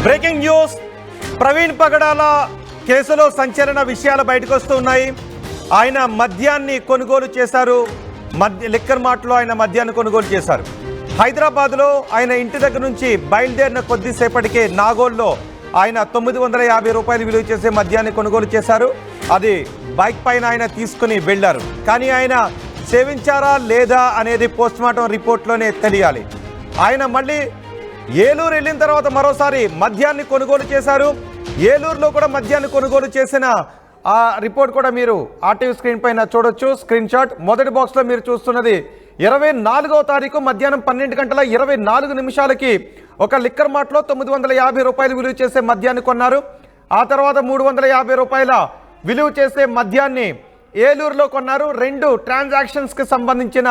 Breaking news. Praveen పగడాల కేసులో సంచలన విషయాలు బయటకు వస్తున్నాయి. ఆయన మద్యాన్ని కొనుగోలు చేశారు. లిక్కర్ మార్ట్లో ఆయన మద్యాన్ని కొనుగోలు చేశారు. హైదరాబాద్లో ఆయన ఇంటి దగ్గర నుంచి బయలుదేరిన కొద్దిసేపటికే నాగోల్లో ఆయన 950 రూపాయలు విలువ చేసే మద్యాన్ని కొనుగోలు చేశారు. అది బైక్ పైన ఆయన తీసుకుని వెళ్లారు. కానీ ఆయన సేవించారా లేదా అనేది పోస్ట్మార్టం రిపోర్ట్లోనే తెలియాలి. ఆయన మళ్ళీ ఏలూరు వెళ్ళిన తర్వాత మరోసారి మద్యాన్ని కొనుగోలు చేశారు. ఏలూరులో కూడా మద్యాన్ని కొనుగోలు చేసిన ఆ రిపోర్ట్ కూడా మీరు ఆర్టీవీ స్క్రీన్ పైన చూడొచ్చు. Screen shot. మొదటి బాక్స్లో మీరు చూస్తున్నది 24వ తారీఖు మధ్యాహ్నం 12:24 ఒక లిక్కర్ మార్ట్లో 950 రూపాయలు విలువ చేసే మద్యాన్ని కొన్నారు. ఆ తర్వాత 350 రూపాయల విలువ చేసే మద్యాన్ని ఏలూరులో కొన్నారు. 2 ట్రాన్సాక్షన్స్కి సంబంధించిన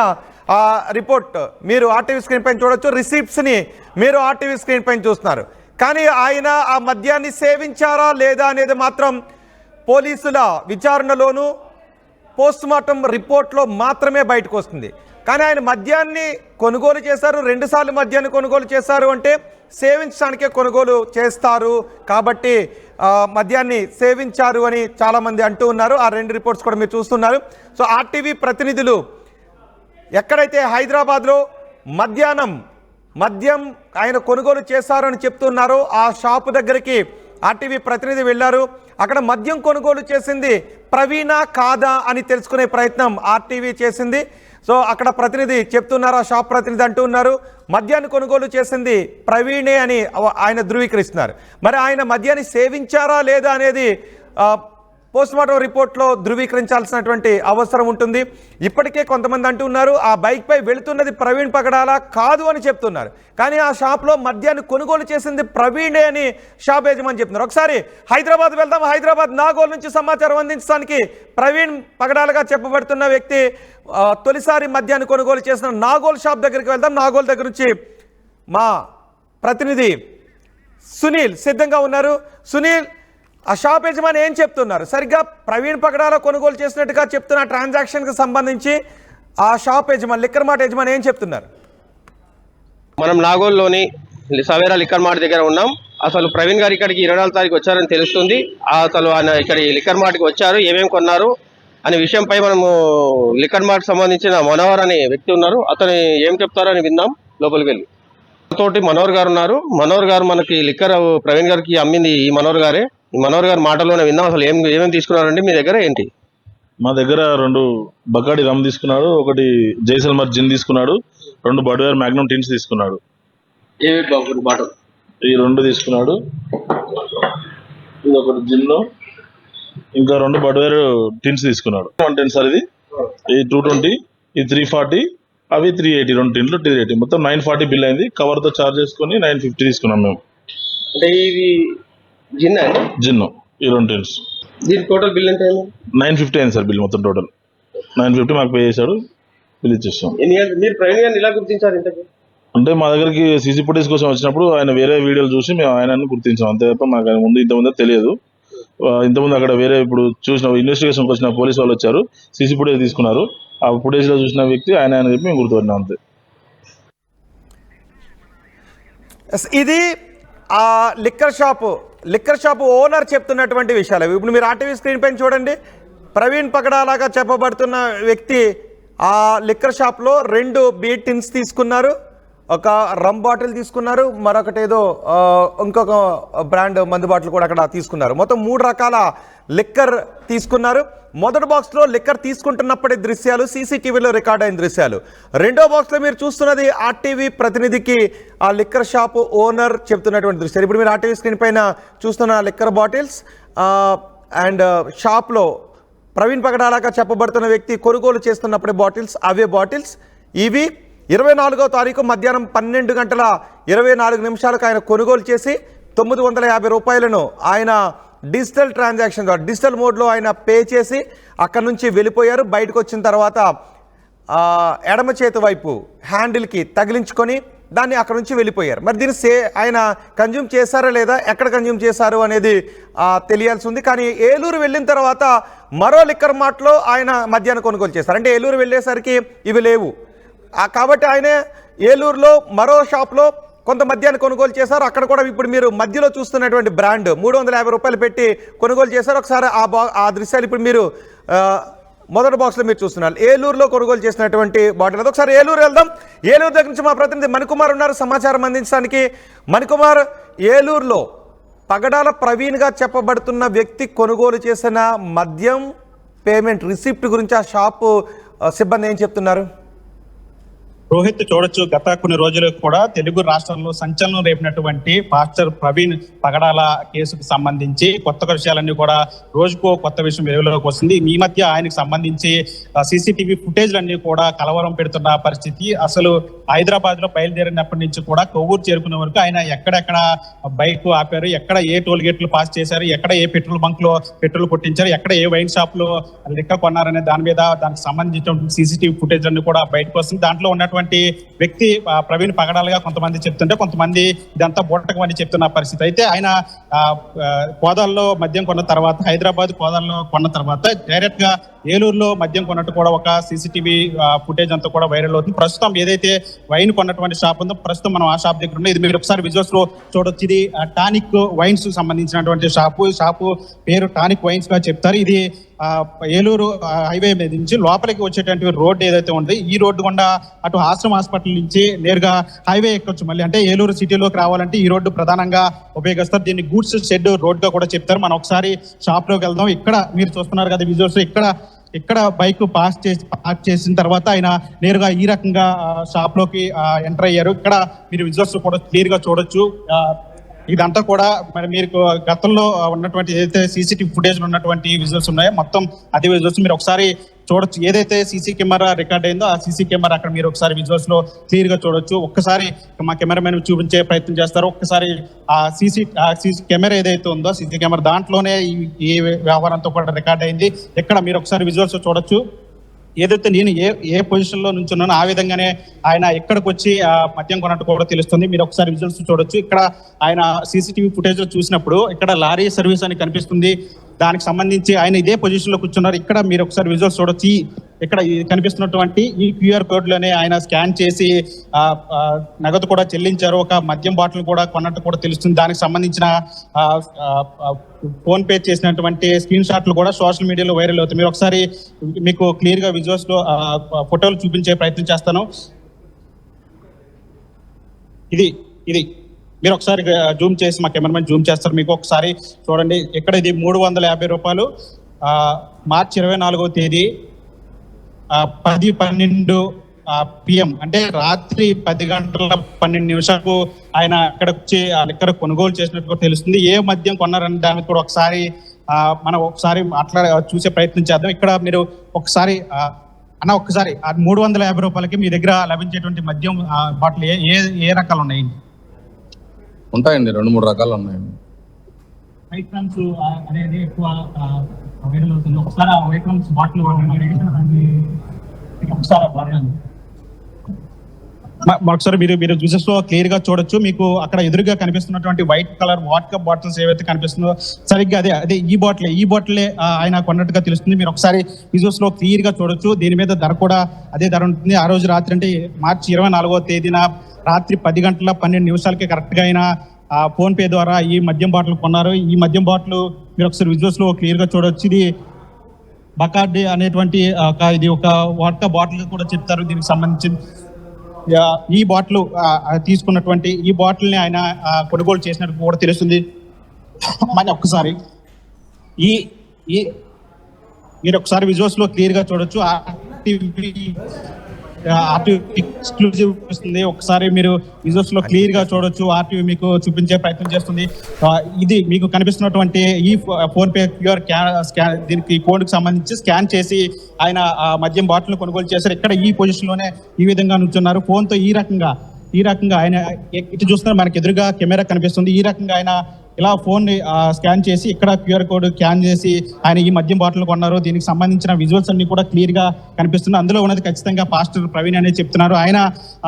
రిపోర్ట్ మీరు ఆర్టీవీ స్క్రీన్ పైన చూడొచ్చు. రిసీప్ట్స్ని మీరు ఆర్టీవీ స్క్రీన్ పైన చూస్తున్నారు. కానీ ఆయన ఆ మద్యాన్ని సేవించారా లేదా అనేది మాత్రం పోలీసుల విచారణలోనూ పోస్ట్మార్టం రిపోర్ట్లో మాత్రమే బయటకు వస్తుంది. కానీ ఆయన మద్యాన్ని కొనుగోలు చేశారు. 2 సార్లు మద్యాన్ని కొనుగోలు చేశారు అంటే సేవించడానికే కొనుగోలు చేస్తారు కాబట్టి మద్యాన్ని సేవించారు అని చాలామంది అంటూ ఉన్నారు. ఆ 2 రిపోర్ట్స్ కూడా మీరు చూస్తున్నారు. సో ఆర్టీవీ ప్రతినిధులు ఎక్కడైతే హైదరాబాద్లో మద్యం ఆయన కొనుగోలు చేశారు అని చెప్తున్నారో ఆ షాపు దగ్గరికి ఆర్టీవీ ప్రతినిధి వెళ్ళారు. అక్కడ మద్యం కొనుగోలు చేసింది ప్రవీణా కాదా అని తెలుసుకునే ప్రయత్నం ఆర్టీవీ చేసింది. సో అక్కడ ప్రతినిధి చెప్తున్నారు, ఆ షాప్ ప్రతినిధి అంటూ ఉన్నారు మద్యాన్ని కొనుగోలు చేసింది ప్రవీణే అని ఆయన ధృవీకరిస్తున్నారు. మరి ఆయన మద్యాన్ని సేవించారా లేదా అనేది పోస్ట్మార్టం రిపోర్ట్లో ధృవీకరించాల్సినటువంటి అవసరం ఉంటుంది. ఇప్పటికే కొంతమంది అంటున్నారు ఆ బైక్పై వెళుతున్నది ప్రవీణ్ పగడాల కాదు అని చెప్తున్నారు. కానీ ఆ షాప్లో మద్యాన్ని కొనుగోలు చేసింది ప్రవీణే అని షాప్ యజమాని చెప్తున్నారు. ఒకసారి హైదరాబాద్ వెళ్దాం. హైదరాబాద్ నాగోల్ నుంచి సమాచారం అందించడానికి ప్రవీణ్ పగడాలగా చెప్పబడుతున్న వ్యక్తి తొలిసారి మద్యాన్ని కొనుగోలు చేసిన నాగోల్ షాప్ దగ్గరికి వెళ్దాం. నాగోల్ దగ్గర నుంచి మా ప్రతినిధి సునీల్ సిద్ధంగా ఉన్నారు. సునీల్, ఆ షాప్ యజమాని ఏం చెప్తున్నారు? సరిగ్గా ప్రవీణ్ పగడాల కొనుగోలు చేసినట్టుగా చెప్తున్న ట్రాన్సాక్షన్కి సంబంధించి ఆ షాప్ యజమాని లిక్కర్ మార్ట్ యజమాని ఏం చెప్తున్నారు? మనం నాగోల్లోని సవేరా లిక్కర్ మార్ట్ దగ్గర ఉన్నాం. అసలు ప్రవీణ్ గారు ఇక్కడికి 24 తారీఖు వచ్చారని తెలుస్తుంది. అసలు ఆయన ఇక్కడ లిక్కర్ మార్ట్కి వచ్చారు, ఏమేమి కొన్నారు అనే విషయంపై మనము లిక్కర్ మార్ట్ సంబంధించిన మనోహర్ అనే వ్యక్తి ఉన్నారు. అతను ఏం చెప్తారో అని విందాం. లోపలికి వెళ్ళి తోటి మనోహర్ గారు ఉన్నారు. మనోహర్ గారు మనకి లిక్కర్ ప్రవీణ్ గారికి అమ్మింది ఈ మనోహర్ గారే. ఈ మనోహర్ గారి మాటలోనే విందాం. అసలు ఏమేమి తీసుకున్నారండి మీ దగ్గర? ఏంటి? మా దగ్గర 2 బకాడి రమ్ తీసుకున్నాడు, 1 జైసల్మర్ జిన్ తీసుకున్నాడు, 2 బడ్వేర్ మ్యాగ్నమ్ టిన్స్ తీసుకున్నాడు. బాటల్ ఈ 2 తీసుకున్నాడు. ఇది 1 జిన్, ఇంకా 2 బడ్వేర్ టిన్స్ తీసుకున్నాడు. 110 సార్ ఇది 220, ఇది 340, అవి 380, 2 టిన్లు 380, మొత్తం 940 బిల్ అయింది. కవర్తో చార్జ్ చేసుకుని 950 తీసుకున్నాం మేము. అంటే ఇది జిన్ ఈ 2 టిన్స్. దీని టోటల్ బిల్ ఎంత అయింది? 950 అయింది సార్ బిల్ మొత్తం. టోటల్ 950 మాకు పే చేశాడు, బిల్ ఇచ్చేస్తాం. మీరు ప్రవీణ్ గారిని ఇలా గుర్తించారు ఇంతకు? అంటే మా దగ్గరికి సీసీ ఫుటేజ్ కోసం వచ్చినప్పుడు ఆయన వేరే వీడియోలు చూసి మేము ఆయనని గుర్తించాం. అంతే తప్ప మాకు ఆయన ఇంతకుముందే తెలియదు. ఇంతకుముందు అక్కడ వేరే ఇప్పుడు చూసిన ఇన్వెస్టిగేషన్కి వచ్చిన పోలీసు వాళ్ళు వచ్చారు, సీసీ ఫుటేజ్ తీసుకున్నారు. ఆ ఫుటేజ్లో చూసిన వ్యక్తి ఆయన అని చెప్పి మేము గుర్తుపడినాం అంతే. ఇది ఆ లిక్కర్ షాపు ఓనర్ చెప్తున్నటువంటి విషయాలు. ఇప్పుడు మీరు ఆర్టీవీ స్క్రీన్ పైన చూడండి. ప్రవీణ్ పగడాలాగా చెప్పబడుతున్న వ్యక్తి ఆ లిక్కర్ షాప్లో 2 బీర్ టిన్స్ తీసుకున్నారు, ఒక రమ్ బాటిల్ తీసుకున్నారు, మరొకటి ఏదో ఇంకొక బ్రాండ్ మందు బాటిల్ కూడా అక్కడ తీసుకున్నారు. మొత్తం 3 రకాల లిక్కర్ తీసుకున్నారు. మొదటి బాక్స్లో లిక్కర్ తీసుకుంటున్నప్పటి దృశ్యాలు, సీసీటీవీలో రికార్డ్ అయిన దృశ్యాలు. రెండో బాక్స్లో మీరు చూస్తున్నది ఆర్టీవీ ప్రతినిధికి ఆ లిక్కర్ షాపు ఓనర్ చెప్తున్నటువంటి దృశ్యాలు. ఇప్పుడు మీరు ఆర్టీవీ స్క్రీన్ పైన చూస్తున్న లిక్కర్ బాటిల్స్ అండ్ షాప్లో ప్రవీణ్ పగడాలాగా చెప్పబడుతున్న వ్యక్తి కొనుగోలు చేస్తున్నప్పుడే బాటిల్స్, అవే బాటిల్స్. ఇవి 24వ తారీఖు మధ్యాహ్నం 12:24 ఆయన కొనుగోలు చేసి 950 రూపాయలను ఆయన డిజిటల్ ట్రాన్సాక్షన్ ద్వారా డిజిటల్ మోడ్లో ఆయన పే చేసి అక్కడి నుంచి వెళ్ళిపోయారు. బయటకు వచ్చిన తర్వాత ఎడమ చేతి వైపు హ్యాండిల్కి తగిలించుకొని దాన్ని అక్కడ నుంచి వెళ్ళిపోయారు. మరి దీన్ని ఆయన కన్జ్యూమ్ చేశారా లేదా, ఎక్కడ కన్జ్యూమ్ చేశారు అనేది తెలియాల్సి ఉంది. కానీ ఏలూరు వెళ్ళిన తర్వాత మరో లిక్కర్ మార్ట్లో ఆయన మద్యాన్ని కొనుగోలు చేశారు. అంటే ఏలూరు వెళ్ళేసరికి ఇవి లేవు కాబట్టి ఆయన ఏలూరులో మరో షాప్లో కొంత మద్యాన్ని కొనుగోలు చేశారు. అక్కడ కూడా ఇప్పుడు మీరు మధ్యలో చూస్తున్నటువంటి బ్రాండ్ 350 రూపాయలు పెట్టి కొనుగోలు చేశారు. ఒకసారి ఆ దృశ్యాలు ఇప్పుడు మీరు మొదటి బాక్స్లో మీరు చూస్తున్నారు. ఏలూరులో కొనుగోలు చేసినటువంటి బాటిల్. అది ఒకసారి ఏలూరు వెళ్దాం. ఏలూరు దగ్గర నుంచి మా ప్రతినిధి మణికుమార్ ఉన్నారు సమాచారం అందించడానికి. మణికుమార్, ఏలూరులో పగడాల ప్రవీణ్గా చెప్పబడుతున్న వ్యక్తి కొనుగోలు చేసిన మద్యం పేమెంట్ రిసిప్ట్ గురించి ఆ షాపు సిబ్బంది ఏం చెప్తున్నారు? రోహిత్, చూడొచ్చు గత కొన్ని రోజులకు కూడా తెలుగు రాష్ట్రాల్లో సంచలనం రేపినటువంటి పాస్టర్ ప్రవీణ్ పగడాల కేసుకు సంబంధించి కొత్త విషయాలన్నీ కూడా రోజుకో కొత్త విషయం వెలుగులోకి వస్తుంది. ఈ మధ్య ఆయనకు సంబంధించి సీసీటీవీ ఫుటేజ్లన్నీ కూడా కలవరం పెడుతున్న పరిస్థితి. అసలు హైదరాబాద్ లో బయలుదేరినప్పటి నుంచి కూడా కొవ్వూరు చేరుకునే వరకు ఆయన ఎక్కడెక్కడ బైక్ ఆపారు, ఎక్కడ ఏ టోల్ గేట్లు పాస్ చేశారు, ఎక్కడ ఏ పెట్రోల్ బంక్ లో పెట్రోల్ కొట్టించారు, ఎక్కడ ఏ వైన్ షాప్ లో లిక్కర్ కొన్నారనే దాని మీద దానికి సంబంధించిన సీసీటీవీ ఫుటేజ్ అన్ని కూడా బయటకు వస్తుంది. దాంట్లో ఉన్నటువంటి వ్యక్తి ప్రవీణ్ పగడాలుగా కొంతమంది చెప్తుంటే, కొంతమంది ఇదంతా బోటకం అని చెప్తున్న పరిస్థితి. అయితే ఆయన కోదాల్లో మద్యం కొన్న తర్వాత, హైదరాబాద్ కోదాల్లో కొన్న తర్వాత డైరెక్ట్ గా ఏలూరులో మద్యం కొన్నట్టు కూడా ఒక సీసీటీవీ ఫుటేజ్ అంతా కూడా వైరల్ అవుతుంది. ప్రస్తుతం ఏదైతే వైన్ కొన్నటువంటి షాప్ ఉందో, ప్రస్తుతం మనం ఆ షాప్ దగ్గర ఉన్నాం. ఇది మీరు ఒకసారి విజువల్స్ లో చూడొచ్చు. ఇది టానిక్ వైన్స్ సంబంధించినటువంటి షాపు పేరు టానిక్ వైన్స్ గా చెప్తారు. ఇది ఏలూరు హైవే మీద నుంచి లోపలికి వచ్చేటువంటి రోడ్డు ఏదైతే ఉంది, ఈ రోడ్డు గుండా అటు ఆశ్రమ్ హాస్పిటల్ నుంచి నేరుగా హైవే ఎక్కొచ్చు. మళ్ళీ అంటే ఏలూరు సిటీలోకి రావాలంటే ఈ రోడ్డు ప్రధానంగా ఉపయోగిస్తారు. దీన్ని గూడ్స్ షెడ్ రోడ్ గా కూడా చెప్తారు. మనం ఒకసారి షాప్ లోకి వెళ్దాం. ఇక్కడ మీరు చూస్తున్నారు కదా విజువల్స్, ఇక్కడ బైక్ పార్క్ చేసిన తర్వాత ఆయన నేరుగా ఈ రకంగా షాప్ లోకి ఎంటర్ అయ్యారు. ఇక్కడ మీరు విజువల్స్ కూడా క్లియర్ గా చూడొచ్చు. ఇదంతా కూడా మరి మీరు గతంలో ఉన్నటువంటి ఏదైతే సీసీటీవీ ఫుటేజ్ ఉన్నటువంటి విజువల్స్ ఉన్నాయో మొత్తం అదే విజువల్స్ మీరు ఒకసారి చూడొచ్చు. ఏదైతే సీసీ కెమెరా రికార్డ్ అయిందో ఆ సీసీ కెమెరా అక్కడ మీరు ఒకసారి విజువల్స్ లో క్లియర్ గా చూడొచ్చు. ఒక్కసారి మా కెమెరామెన్ చూపించే ప్రయత్నం చేస్తారు. ఒక్కసారి ఆ సీసీ కెమెరా ఏదైతే ఉందో సీసీ కెమెరా దాంట్లోనే ఈ వ్యవహారంతో కూడా రికార్డ్ అయింది. ఇక్కడ మీరు ఒకసారి విజువల్స్ చూడొచ్చు. ఏదైతే నేను ఏ పొజిషన్ లో నుంచున్నానో ఆ విధంగానే ఆయన ఎక్కడికి వచ్చి మద్యం కొన్నట్టు కూడా తెలుస్తుంది. మీరు ఒకసారి విజువల్స్ చూడొచ్చు. ఇక్కడ ఆయన సీసీటీవీ ఫుటేజ్ లో చూసినప్పుడు ఇక్కడ లారీ సర్వీస్ అని కనిపిస్తుంది. దానికి సంబంధించి ఆయన ఇదే పొజిషన్ లో కూర్చున్నారు. ఇక్కడ మీరు ఒకసారి విజువల్స్ చూడొచ్చు. ఇక్కడ కనిపిస్తున్నటువంటి ఈ క్యూఆర్ కోడ్ లోనే ఆయన స్కాన్ చేసి నగదు కూడా చెల్లించారు. ఒక మద్యం బాటిల్ కూడా కొన్నట్టు కూడా తెలుస్తుంది. దానికి సంబంధించిన ఫోన్ పే చేసినటువంటి స్క్రీన్ షాట్లు కూడా సోషల్ మీడియాలో వైరల్ అవుతాయి. మీరు ఒకసారి మీకు క్లియర్ గా విజువల్స్ లో ఫోటోలు చూపించే ప్రయత్నం చేస్తాను. ఇది మీరు ఒకసారి జూమ్ చేసి మా కెమెరామెన్ జూమ్ చేస్తారు. మీకు ఒకసారి చూడండి. ఇక్కడ ఇది 350 రూపాయలు. మార్చి 24వ తేదీ 10:12 PM అంటే రాత్రి 10 గంటల 12 నిమిషాలకు ఆయన ఇక్కడికి వచ్చి ఇక్కడ కొనుగోలు చేసినట్టు తెలుస్తుంది. ఏ మద్యం కొన్నారని దానికి కూడా ఒకసారి మనం చూసే ప్రయత్నం చేద్దాం. ఇక్కడ మీరు ఒకసారి ఒక్కసారి 350 రూపాయలకి మీ దగ్గర లభించేటువంటి మద్యం బాటిల్ ఏ రకాలు ఉన్నాయి? ఉంటాయండి, 2-3 రకాలు ఉన్నాయండి. వైట్ రమ్స్ అనేది ఎక్కువ వైరల్ అవుతుంది. ఒకసారి ఆ వైట్ రమ్స్ బాటిల్ ఒకసారి మీరు విజువల్స్ లో క్లియర్ గా చూడొచ్చు. మీకు అక్కడ ఎదురుగా కనిపిస్తున్నటువంటి వైట్ కలర్ వాట్కా బాటిల్స్ ఏవైతే కనిపిస్తుందో సరిగ్గా అదే ఈ బాటిలే ఆయన కొన్నట్టుగా తెలుస్తుంది. మీరు ఒకసారి విజువల్స్ లో క్లియర్ గా చూడొచ్చు. దీని మీద ధర కూడా అదే ధర ఉంటుంది. ఆ రోజు రాత్రి అంటే మార్చి 24వ తేదీన రాత్రి 10 గంటల 12 నిమిషాలకి కరెక్ట్ గా ఆయన ఫోన్ పే ద్వారా ఈ మద్యం బాటిల్ కొన్నారు. ఈ మద్యం బాటిల్ మీరు ఒకసారి విజువల్స్ లో క్లియర్ గా చూడొచ్చు. ఇది బకార్డి అనేటువంటి ఇది ఒక వాట్కా బాటిల్ కూడా చెప్తారు. దీనికి సంబంధించి ఈ బాటిల్ తీసుకున్నటువంటి ఈ బాటిల్ ని ఆయన కొనుగోలు చేసినట్టు కూడా తెలుస్తుంది. మరి ఒక్కసారి మీరు ఒకసారి విజువల్స్ లో క్లియర్ గా చూడొచ్చు. ఎక్స్క్లూజివ్ వస్తుంది. ఒకసారి మీరు విజువల్స్ లో క్లియర్ గా చూడొచ్చు. ఆర్టీవీ మీకు చూపించే ప్రయత్నం చేస్తుంది. ఇది మీకు కనిపిస్తున్నటువంటి ఈ ఫోన్ పే క్యూఆర్ స్కాన్ దీనికి కోడ్ కి సంబంధించి స్కాన్ చేసి ఆయన మద్యం బాటిల్ కొనుగోలు చేశారు. ఇక్కడ ఈ పొజిషన్ లోనే ఈ విధంగా నుంచున్నారు. ఫోన్ తో ఈ రకంగా ఆయన ఇటు చూస్తున్నారు. మనకి ఎదురుగా కెమెరా కనిపిస్తుంది. ఈ రకంగా ఆయన ఇలా ఫోన్ ని స్కాన్ చేసి ఇక్కడ క్యూఆర్ కోడ్ స్కాన్ చేసి ఆయన ఈ మద్యం బాటిల్ కొన్నారు. దీనికి సంబంధించిన విజువల్స్ అన్ని కూడా క్లియర్ గా కనిపిస్తున్నాయి. అందులో ఉన్నది ఖచ్చితంగా పాస్టర్ ప్రవీణ్ అనేది చెప్తున్నారు. ఆయన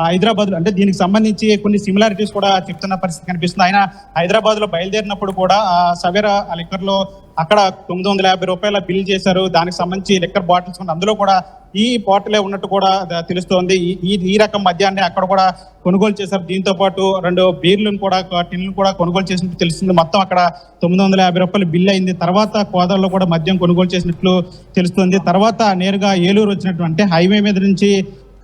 హైదరాబాద్ అంటే దీనికి సంబంధించి కొన్ని సిమిలారిటీస్ కూడా చెప్తున్న పరిస్థితి కనిపిస్తుంది. ఆయన హైదరాబాద్ లో బయలుదేరినప్పుడు కూడా సవేరా లిక్కర్ లో అక్కడ 950 రూపాయల బిల్ చేశారు. దానికి సంబంధించి లిక్కర్ బాటిల్స్ అందులో కూడా ఈ బాటిలే ఉన్నట్టు కూడా తెలుస్తోంది. ఈ రకం మద్యాన్ని అక్కడ కూడా కొనుగోలు చేశారు. దీంతో పాటు 2 బీర్లను కూడా టిన్లు కూడా కొనుగోలు చేసినట్టు తెలుస్తుంది. మొత్తం అక్కడ 950 రూపాయలు బిల్ అయింది. తర్వాత కోదాడలో కూడా మద్యం కొనుగోలు చేసినట్లు తెలుస్తుంది. తర్వాత నేరుగా ఏలూరు వచ్చినటువంటి హైవే మీద నుంచి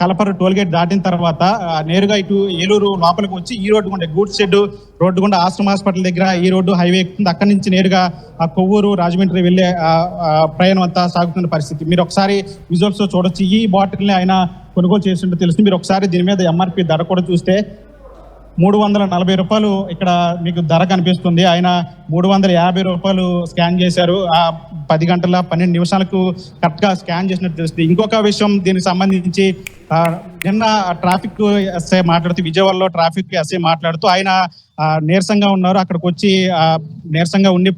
కలపర టోల్గేట్ దాటిన తర్వాత నేరుగా ఇటు ఏలూరు లోపలికి వచ్చి ఈ రోడ్డు గుండా గూడ్స్ షెడ్ రోడ్డు గుండా ఆశ్రమ హాస్పిటల్ దగ్గర ఈ రోడ్డు హైవే ఎక్కుతుంది. అక్కడి నుంచి నేరుగా కొవ్వూరు రాజమండ్రి వెళ్లే ప్రయాణం అంతా సాగుతున్న పరిస్థితి మీరు ఒకసారి విజువల్స్ లో చూడొచ్చు. ఈ బాటిల్ ని ఆయన కొనుగోలు చేసినట్టు తెలుస్తుంది. మీరు ఒకసారి దీని మీద ఎంఆర్పి ధర కూడా చూస్తే 340 రూపాయలు ఇక్కడ మీకు ధర కనిపిస్తుంది. ఆయన 350 రూపాయలు స్కాన్ చేశారు. 10 గంటల 12 నిమిషాలకు కరెక్ట్ గా స్కాన్ చేసినట్టు తెలుస్తుంది. ఇంకొక విషయం దీనికి సంబంధించి నిన్న ట్రాఫిక్ ఎస్ఐ మాట్లాడుతూ విజయవాడలో ట్రాఫిక్ ఎస్ఐ మాట్లాడుతూ ఆయన నీరసంగా ఉన్నారు. అక్కడికి వచ్చి నీరసంగా ఉండి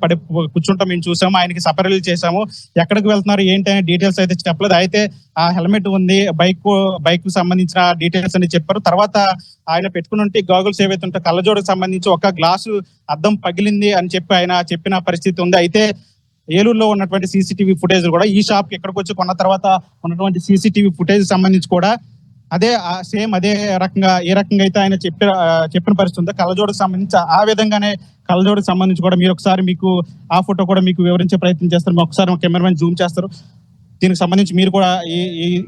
కూర్చుంటాం మేము చూసాము. ఆయనకి సపరీలు చేశాము. ఎక్కడికి వెళ్తున్నారు ఏంటి అనే డీటెయిల్స్ అయితే చెప్పలేదు. అయితే ఆ హెల్మెట్ ఉంది, బైక్ సంబంధించిన డీటెయిల్స్ అని చెప్పారు. తర్వాత ఆయన పెట్టుకుని గాగుల్స్ ఏవైతే ఉంటే కళ్ళజోడుకు సంబంధించి ఒక గ్లాసు అద్దం పగిలింది అని చెప్పి ఆయన చెప్పిన పరిస్థితి ఉంది. అయితే ఏలూరులో ఉన్నటువంటి సీసీటీవీ ఫుటేజ్ కూడా ఈ షాప్ కి ఎక్కడికి వచ్చి కొన్న తర్వాత ఉన్నటువంటి సీసీటీవీ ఫుటేజ్ సంబంధించి కూడా అదే సేమ్ అదే రకంగా ఏ రకంగా అయితే ఆయన చెప్పిన పరిస్థితి ఉందో కళ్ళజోడుకు సంబంధించి ఆ విధంగానే కళ్ళజోడుకు సంబంధించి కూడా మీరు ఒకసారి మీకు ఆ ఫోటో కూడా మీకు వివరించే ప్రయత్నం చేస్తారు. ఒకసారి మా కెమెరామెన్ జూమ్ చేస్తారు. దీనికి సంబంధించి మీరు కూడా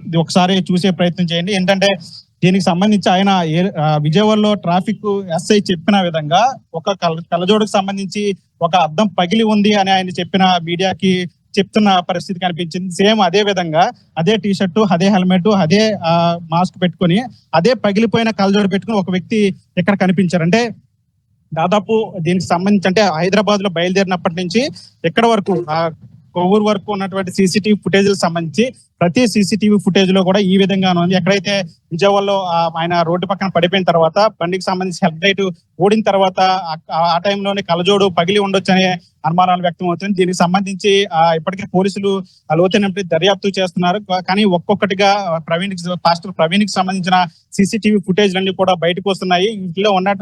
ఇది ఒకసారి చూసే ప్రయత్నం చేయండి. ఏంటంటే దీనికి సంబంధించి ఆయన విజయవాడలో ట్రాఫిక్ ఎస్ఐ చెప్పిన విధంగా ఒక కళ్ళజోడుకు సంబంధించి ఒక అద్దం పగిలి ఉంది అని ఆయన చెప్పిన మీడియాకి చెప్తున్న పరిస్థితి కనిపించింది. సేమ్ అదే విధంగా అదే టీ షర్టు, అదే హెల్మెట్, అదే మాస్క్ పెట్టుకుని అదే పగిలిపోయిన కళ్ళజోడు పెట్టుకుని ఒక వ్యక్తి ఇక్కడ కనిపించారు. అంటే దాదాపు దీనికి సంబంధించి అంటే హైదరాబాద్ లో బయలుదేరినప్పటి నుంచి ఎక్కడ వరకు కొవ్వూరు వరకు ఉన్నటువంటి సీసీటీవీ ఫుటేజ్ సంబంధించి ప్రతి సీసీటీవీ ఫుటేజ్ లో కూడా ఈ విధంగానే ఉంది. ఎక్కడైతే విజయవాడలో ఆయన రోడ్డు పక్కన పడిపోయిన తర్వాత బండికి సంబంధించి హెడ్ లైట్ ఓడిన తర్వాత ఆ టైంలోనే కళ్ళజోడు పగిలి ఉండొచ్చు అనే అనుమానాలు వ్యక్తం అవుతుంది. దీనికి సంబంధించి ఇప్పటికే పోలీసులు లోతైన దర్యాప్తు చేస్తున్నారు. కానీ ఒక్కొక్కటిగా పాస్టర్ ప్రవీణ్ కి సంబంధించిన సీసీటీవీ ఫుటేజ్ అన్ని కూడా బయటకు వస్తున్నాయి. ఇంట్లో ఉన్న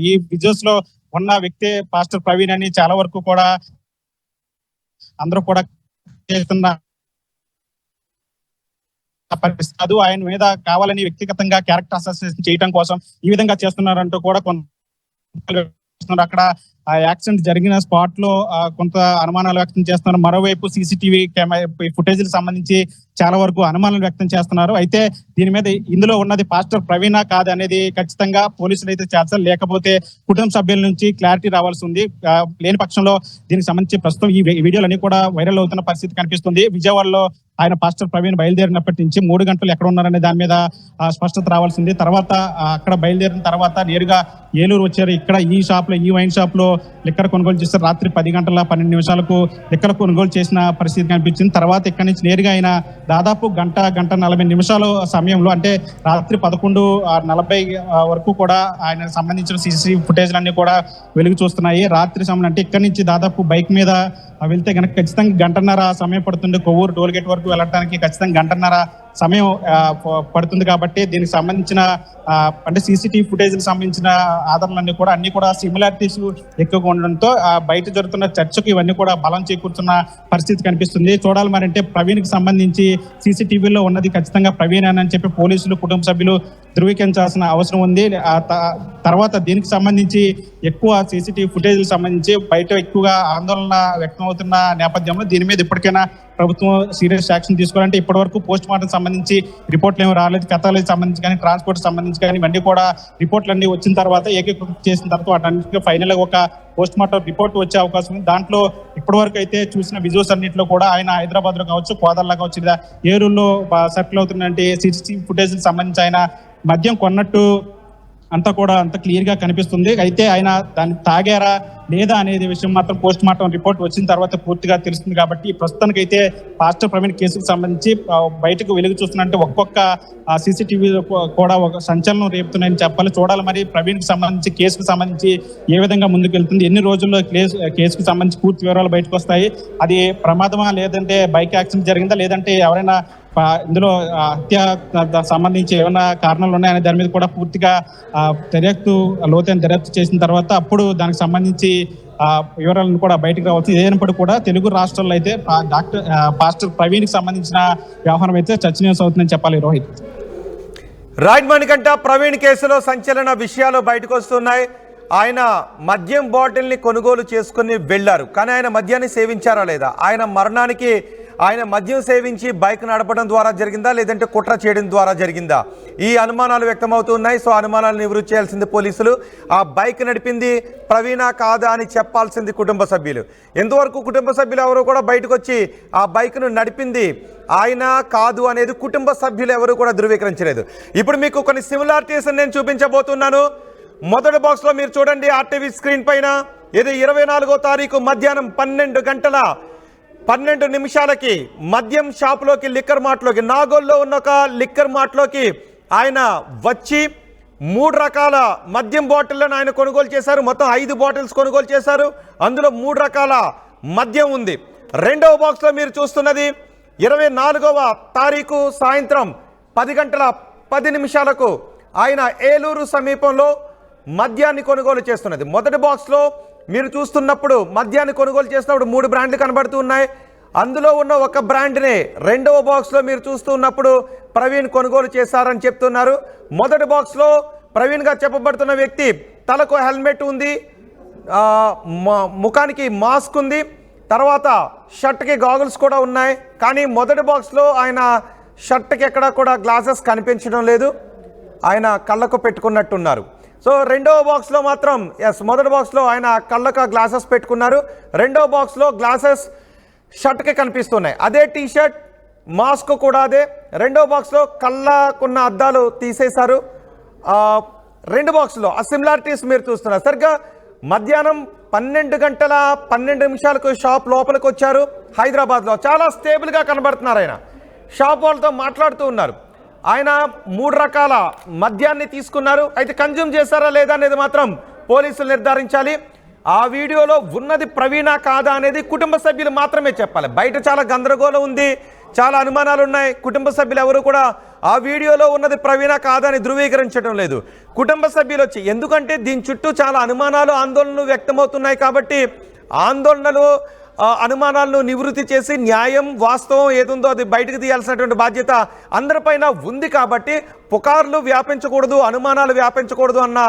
ఈ విజువల్స్ లో ఉన్న వ్యక్తి పాస్టర్ ప్రవీణ్ అని చాలా వరకు కూడా అందరూ కూడా చేస్తున్న పరిస్థితి. ఆయన మీద కావాలని వ్యక్తిగతంగా క్యారెక్టర్ అసోసియేషన్ చేయడం కోసం ఈ విధంగా చేస్తున్నారంటూ కూడా కొంత అక్కడ ఆ యాక్సిడెంట్ జరిగిన స్పాట్ లో కొంత అనుమానాలు వ్యక్తం చేస్తున్నారు. మరోవైపు సీసీటీవీ ఫుటేజ్ సంబంధించి చాలా వరకు అనుమానాలు వ్యక్తం చేస్తున్నారు. అయితే దీని మీద ఇందులో ఉన్నది పాస్టర్ ప్రవీణ కాదు అనేది ఖచ్చితంగా పోలీసులు అయితే చేస్తారు. లేకపోతే కుటుంబ సభ్యుల నుంచి క్లారిటీ రావాల్సి ఉంది. లేని పక్షంలో దీనికి సంబంధించి ప్రస్తుతం ఈ వీడియోలన్నీ కూడా వైరల్ అవుతున్న పరిస్థితి కనిపిస్తుంది. విజయవాడలో ఆయన పాస్టర్ ప్రవీణ్ బయలుదేరినప్పటి నుంచి 3 గంటలు ఎక్కడ ఉన్నారనే దాని మీద స్పష్టత రావాల్సింది. తర్వాత అక్కడ బయలుదేరిన తర్వాత నేరుగా ఏలూరు వచ్చారు. ఇక్కడ ఈ షాప్ లో ఈ వైన్ షాప్ లో లిక్కర్ కొనుగోలు చేస్తారు. రాత్రి 10 గంటల 12 నిమిషాలకు లిక్కర్ కొనుగోలు చేసిన పరిస్థితి కనిపించింది. తర్వాత ఇక్కడ నుంచి నేరుగా ఆయన దాదాపు గంట 40 నిమిషాల సమయంలో అంటే రాత్రి 11:40 వరకు కూడా ఆయన సంబంధించిన సీసీటీవీ ఫుటేజ్ అన్ని కూడా వెలుగు చూస్తున్నాయి. రాత్రి సమయం అంటే ఇక్కడ నుంచి దాదాపు బైక్ మీద వెళ్తే కనుక ఖచ్చితంగా 1.5 గంటన్నర సమయం పడుతుంది. కొవ్వూరు టోల్ గేట్ వరకు వెళ్ళడానికి ఖచ్చితంగా 1.5 గంటన్నర సమయం పడుతుంది. కాబట్టి దీనికి సంబంధించిన అంటే సీసీటీవీ ఫుటేజ్ సంబంధించిన ఆధారాలన్నీ కూడా అన్ని కూడా సిమిలారిటీస్ ఎక్కువగా ఉండడంతో బయట జరుగుతున్న చర్చకు ఇవన్నీ కూడా బలం చేకూరుతున్న పరిస్థితి కనిపిస్తుంది. చూడాలి మరి అంటే ప్రవీణ్ కి సంబంధించి సీసీటీవీలో ఉన్నది ఖచ్చితంగా ప్రవీణ్ అని చెప్పి పోలీసులు కుటుంబ సభ్యులు ధృవీకరించాల్సిన అవసరం ఉంది. తర్వాత దీనికి సంబంధించి ఎక్కువ సీసీటీవీ ఫుటేజ్ సంబంధించి బయట ఎక్కువగా ఆందోళన వ్యక్తం అవుతున్న నేపథ్యంలో దీని మీద ఇప్పటికైనా ప్రభుత్వం సీరియస్ యాక్షన్ తీసుకోవాలంటే ఇప్పటి వరకు పోస్ట్ మార్టం సంబంధించి రిపోర్ట్లు ఏమి రాలేదు. కథలకు సంబంధించి కానీ ట్రాన్స్పోర్ట్ సంబంధించి కానీ ఇవన్నీ కూడా రిపోర్ట్లు అన్ని వచ్చిన తర్వాత ఏకీకృతం చేసిన తర్వాత వాటన్నిటికీ ఫైనల్ గా ఒక పోస్ట్ మార్టం రిపోర్ట్ వచ్చే అవకాశం ఉంది. దాంట్లో ఇప్పటి వరకు అయితే చూసిన విజువల్స్ అన్నింటిలో కూడా ఆయన హైదరాబాద్ లో కావచ్చు, కోదాడలో కావచ్చు, లేదా ఏలూరులో సర్కిల్ అవుతున్నటువంటి సీసీటీవీ ఫుటేజ్ సంబంధించి ఆయన మద్యం కొన్నట్టు అంతా కూడా అంత క్లియర్ గా కనిపిస్తుంది. అయితే ఆయన దాన్ని తాగారా లేదా అనేది విషయం మాత్రం పోస్ట్ మార్టం రిపోర్ట్ వచ్చిన తర్వాత పూర్తిగా తెలుస్తుంది. కాబట్టి ప్రస్తుతానికైతే పాస్టర్ ప్రవీణ్ కేసుకు సంబంధించి బయటకు వెలుగు చూస్తున్నట్టు ఒక్కొక్క సీసీటీవీ కూడా ఒక సంచలనం రేపుతున్నాయని చెప్పాలి. చూడాలి మరి ప్రవీణ్ కి సంబంధించి కేసుకు సంబంధించి ఏ విధంగా ముందుకు వెళ్తుంది, ఎన్ని రోజుల్లో కేసుకు సంబంధించి పూర్తి వివరాలు బయటకు వస్తాయి, అది ప్రమాదమా లేదంటే బైక్ యాక్సిడెంట్ జరిగిందా లేదంటే ఎవరైనా ఇందులో హత్య సంబంధించి ఏమైనా కారణాలు ఉన్నాయనే దాని మీద కూడా పూర్తిగా లోతైన దర్యాప్తు చేసిన తర్వాత అప్పుడు దానికి సంబంధించి వివరాలను కూడా బయటకు రావచ్చు. ఏదైనప్పటికీ కూడా తెలుగు రాష్ట్రాల్లో అయితే పాస్టర్ ప్రవీణ్కి సంబంధించిన వ్యవహారం అయితే చర్చనీయాంశం అవుతుందని చెప్పాలి. రోహిత్, రైట్ మణికంఠ, ప్రవీణ్ కేసులో సంచలన విషయాలు బయటకు వస్తున్నాయి. ఆయన మద్యం బాటిల్ని కొనుగోలు చేసుకుని వెళ్ళారు, కానీ ఆయన మద్యాన్ని సేవించారా లేదా, ఆయన మరణానికి ఆయన మద్యం సేవించి బైక్ నడపడం ద్వారా జరిగిందా లేదంటే కుట్ర చేయడం ద్వారా జరిగిందా, ఈ అనుమానాలు వ్యక్తమవుతున్నాయి. సో అనుమానాలు నివృత్తి చేయాల్సింది పోలీసులు. ఆ బైక్ నడిపింది ప్రవీణ కాదా అని చెప్పాల్సింది కుటుంబ సభ్యులు. ఎంతవరకు కుటుంబ సభ్యులు ఎవరు కూడా బయటకు వచ్చి ఆ బైక్ను నడిపింది ఆయన కాదు అనేది కుటుంబ సభ్యులు ఎవరు కూడా ధృవీకరించలేదు. ఇప్పుడు మీకు కొన్ని సిమిలారిటీస్ నేను చూపించబోతున్నాను. మొదటి బాక్స్లో మీరు చూడండి ఆర్టీవీ స్క్రీన్ పైన. ఇది 24వ తారీఖు మధ్యాహ్నం 12 నిమిషాలకి మద్యం షాప్లోకి, లిక్కర్ మార్ట్లోకి, నాగోల్లో ఉన్న ఒక లిక్కర్ మార్ట్లోకి ఆయన వచ్చి 3 రకాల మద్యం బాటిళ్లను ఆయన కొనుగోలు చేశారు. మొత్తం 5 బాటిల్స్ కొనుగోలు చేశారు. అందులో 3 రకాల మద్యం ఉంది. రెండవ బాక్స్లో మీరు చూస్తున్నది 24వ తారీఖు సాయంత్రం 10:10 ఆయన ఏలూరు సమీపంలో మద్యాన్ని కొనుగోలు చేస్తున్నది. మొదటి బాక్స్లో మీరు చూస్తున్నప్పుడు మద్యాన్ని కొనుగోలు చేసినప్పుడు 3 బ్రాండ్లు కనబడుతూ ఉన్నాయి. అందులో ఉన్న ఒక బ్రాండ్నే రెండవ బాక్స్లో మీరు చూస్తున్నప్పుడు ప్రవీణ్ కొనుగోలు చేశారని చెప్తున్నారు. మొదటి బాక్స్లో ప్రవీణ్గా చెప్పబడుతున్న వ్యక్తి తలకు హెల్మెట్ ఉంది, ముఖానికి మాస్క్ ఉంది, తర్వాత షర్ట్కి గాగుల్స్ కూడా ఉన్నాయి. కానీ మొదటి బాక్స్లో ఆయన షర్ట్కి ఎక్కడా కూడా గ్లాసెస్ కనిపించడం లేదు, ఆయన కళ్ళకు పెట్టుకున్నట్టున్నారు. సో రెండవ బాక్స్లో మాత్రం మొదటి బాక్స్లో ఆయన కళ్ళకు గ్లాసెస్ పెట్టుకున్నారు, రెండవ బాక్స్లో గ్లాసెస్ షర్ట్కి కనిపిస్తున్నాయి. అదే టీషర్ట్, మాస్క్ కూడా అదే. రెండవ బాక్స్లో కళ్ళకున్న అద్దాలు తీసేశారు. రెండు బాక్స్లో ఆ సిమిలారిటీస్ మీరు చూస్తున్నారు. సరిగ్గా మధ్యాహ్నం 12:12 షాప్ లోపలికి వచ్చారు. హైదరాబాద్లో చాలా స్టేబుల్గా కనబడుతున్నారు. ఆయన షాప్ వాళ్ళతో మాట్లాడుతూ ఉన్నారు. ఆయన 3 రకాల మద్యాన్ని తీసుకున్నారు. అయితే కన్జ్యూమ్ చేశారా లేదా అనేది మాత్రం పోలీసులు నిర్ధారించాలి. ఆ వీడియోలో ఉన్నది ప్రవీణ కాదా అనేది కుటుంబ సభ్యులు మాత్రమే చెప్పాలి. బయట చాలా గందరగోళం ఉంది, చాలా అనుమానాలు ఉన్నాయి. కుటుంబ సభ్యులు ఎవరు కూడా ఆ వీడియోలో ఉన్నది ప్రవీణ కాదని ధృవీకరించడం లేదు. కుటుంబ సభ్యులు వచ్చి, ఎందుకంటే దీని చుట్టూ చాలా అనుమానాలు, ఆందోళనలు వ్యక్తమవుతున్నాయి కాబట్టి ఆందోళనలు, అనుమానాలను నివృత్తి చేసి న్యాయం, వాస్తవం ఏదుందో అది బయటకు తీయాల్సినటువంటి బాధ్యత అందరిపైన ఉంది. కాబట్టి పుకార్లు వ్యాపించకూడదు, అనుమానాలు వ్యాపించకూడదు అన్న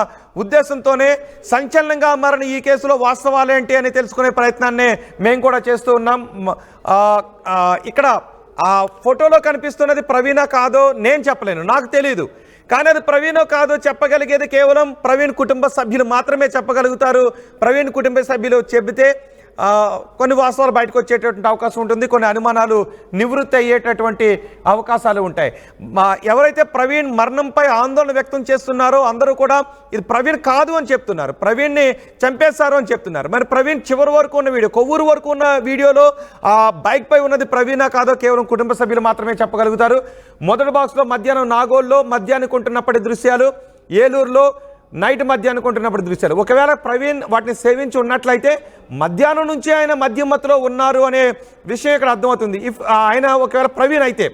ఉద్దేశంతోనే సంచలనంగా మారిన ఈ కేసులో వాస్తవాలేంటి అని తెలుసుకునే ప్రయత్నాన్ని మేము కూడా చేస్తూ ఉన్నాం. ఇక్కడ ఆ ఫోటోలో కనిపిస్తున్నది ప్రవీణ కాదో నేను చెప్పలేను, నాకు తెలియదు. కానీ అది ప్రవీణో కాదో చెప్పగలిగేది కేవలం ప్రవీణ్ కుటుంబ సభ్యులు మాత్రమే చెప్పగలుగుతారు. ప్రవీణ్ కుటుంబ సభ్యులు చెబితే కొన్ని వాస్తవాలు బయటకు వచ్చేటటువంటి అవకాశం ఉంటుంది, కొన్ని అనుమానాలు నివృత్తి అయ్యేటటువంటి అవకాశాలు ఉంటాయి. ఎవరైతే ప్రవీణ్ మరణంపై ఆందోళన వ్యక్తం చేస్తున్నారో అందరూ కూడా ఇది ప్రవీణ్ కాదు అని చెప్తున్నారు, ప్రవీణ్ని చంపేశారు అని చెప్తున్నారు. మరి ప్రవీణ్ చివరి వరకు ఉన్న వీడియో, కొవ్వూరు వరకు ఉన్న వీడియోలో ఆ బైక్ పై ఉన్నది ప్రవీణ కాదో కేవలం కుటుంబ సభ్యులు మాత్రమే చెప్పగలుగుతారు. మొదటి బాక్స్లో మధ్యాహ్నం నాగోల్లో మద్యాన్ని కొంటున్నప్పటి దృశ్యాలు, ఏలూరులో నైట్ మద్యాన్ని కొంటున్నప్పుడు దృశ్యాలు. ఒకవేళ ప్రవీణ్ వాటిని సేవించి ఉన్నట్లయితే మధ్యాహ్నం నుంచి ఆయన మద్యం మత్తులో ఉన్నారు అనే విషయం ఇక్కడ అర్థమవుతుంది. ఇఫ్ ఆయన ఒకవేళ ప్రవీణ్ అయితే,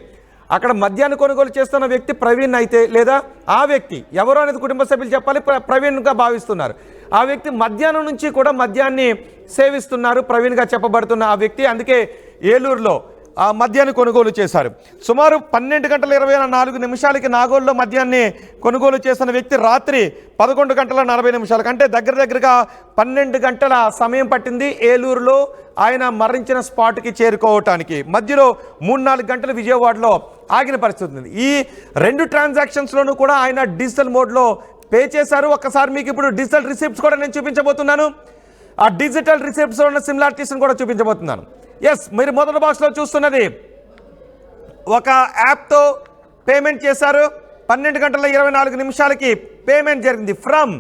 అక్కడ మద్యాన్ని కొనుగోలు చేస్తున్న వ్యక్తి ప్రవీణ్ అయితే, లేదా ఆ వ్యక్తి ఎవరు అనేది కుటుంబ సభ్యులు చెప్పాలి, ప్రవీణ్గా భావిస్తున్నారు. ఆ వ్యక్తి మధ్యాహ్నం నుంచి కూడా మద్యాన్ని సేవిస్తున్నారు, ప్రవీణ్గా చెప్పబడుతున్న ఆ వ్యక్తి. అందుకే ఏలూరులో ఆ మద్యాన్ని కొనుగోలు చేశారు. సుమారు 12:24 నాగోల్లో మద్యాన్ని కొనుగోలు చేసిన వ్యక్తి రాత్రి 11:40 అంటే దగ్గరగా 12 గంటల సమయం పట్టింది ఏలూరులో ఆయన మరణించిన స్పాట్కి చేరుకోవటానికి. మధ్యలో 3-4 గంటలు విజయవాడలో ఆగిన పరిస్థితి ఉంది. ఈ 2 ట్రాన్సాక్షన్స్లోనూ కూడా ఆయన డిజిటల్ మోడ్లో పే చేశారు. ఒక్కసారి మీకు ఇప్పుడు డిజిటల్ రిసిప్ట్స్ కూడా నేను చూపించబోతున్నాను. ఆ డిజిటల్ రిసిప్ట్స్ ఉన్న సిమిలారిటీస్ని కూడా చూపించబోతున్నాను. ఎస్, మీరు మొదటి బాక్స్లో చూస్తున్నది ఒక యాప్తో పేమెంట్ చేశారు. 12:24 పేమెంట్ జరిగింది. ఫ్రమ్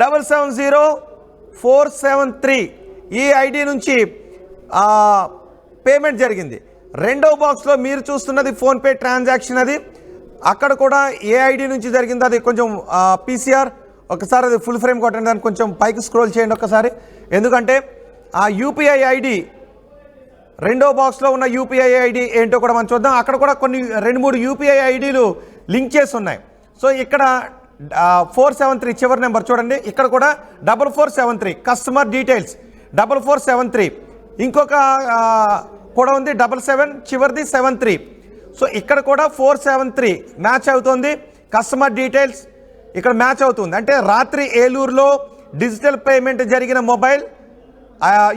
770473 ఈ ఐడి నుంచి పేమెంట్ జరిగింది. రెండవ బాక్స్లో మీరు చూస్తున్నది ఫోన్పే ట్రాన్సాక్షన్. అది అక్కడ కూడా ఏ ఐడి నుంచి జరిగిందో అది కొంచెం పీసీఆర్, ఒకసారి అది ఫుల్ ఫ్రేమ్ కొట్టండి, దాన్ని కొంచెం పైకి స్క్రోల్ చేయండి ఒక్కసారి. ఎందుకంటే ఆ యూపీఐ ఐడి రెండో బాక్స్లో ఉన్న యూపీఐ ఐడి ఏంటో కూడా మనం చూద్దాం. అక్కడ కూడా కొన్ని 2-3 యూపీఐ ఐడీలు లింక్ చేసి ఉన్నాయి. సో ఇక్కడ 473 చివరి నెంబర్ చూడండి, ఇక్కడ కూడా 4473 కస్టమర్ డీటెయిల్స్ 4473, ఇంకొక కూడా ఉంది 77 చివరిది 73. సో ఇక్కడ కూడా 473 మ్యాచ్ అవుతుంది. కస్టమర్ డీటెయిల్స్ ఇక్కడ మ్యాచ్ అవుతుంది. అంటే రాత్రి ఏలూరులో డిజిటల్ పేమెంట్ జరిగిన మొబైల్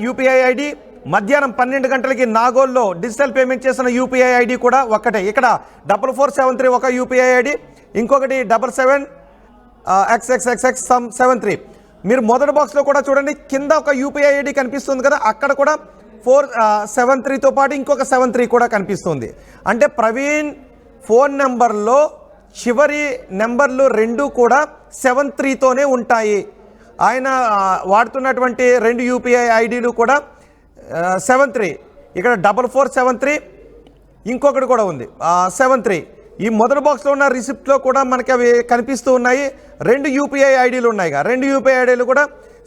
యూపీఐ ఐడి, మధ్యాహ్నం 12 గంటలకి నాగోల్లో డిజిటల్ పేమెంట్ చేసిన యూపీఐ ఐడి కూడా ఒక్కటే. ఇక్కడ 4473 ఒక యూపీఐ ఐడి, ఇంకొకటి 77XXXX73. మీరు మొదటి బాక్స్లో కూడా చూడండి, కింద ఒక యూపీఐ ఐడి కనిపిస్తుంది కదా, అక్కడ కూడా 473తో పాటు ఇంకొక 73 కూడా కనిపిస్తుంది. అంటే ప్రవీణ్ ఫోన్ నెంబర్లో చివరి నెంబర్లు 2 కూడా 73తోనే ఉంటాయి. ఆయన వాడుతున్నటువంటి 2 యూపీఐ ఐడీలు కూడా 73. ఇక్కడ 4473, ఇంకొకటి కూడా ఉంది 73. ఈ మొదటి బాక్స్లో ఉన్న రిసిప్ట్లో కూడా మనకి అవి కనిపిస్తూ ఉన్నాయి. 2 యూపీఐ ఐడీలు ఉన్నాయి, 2 యూపీఐ ఐడీలు కూడా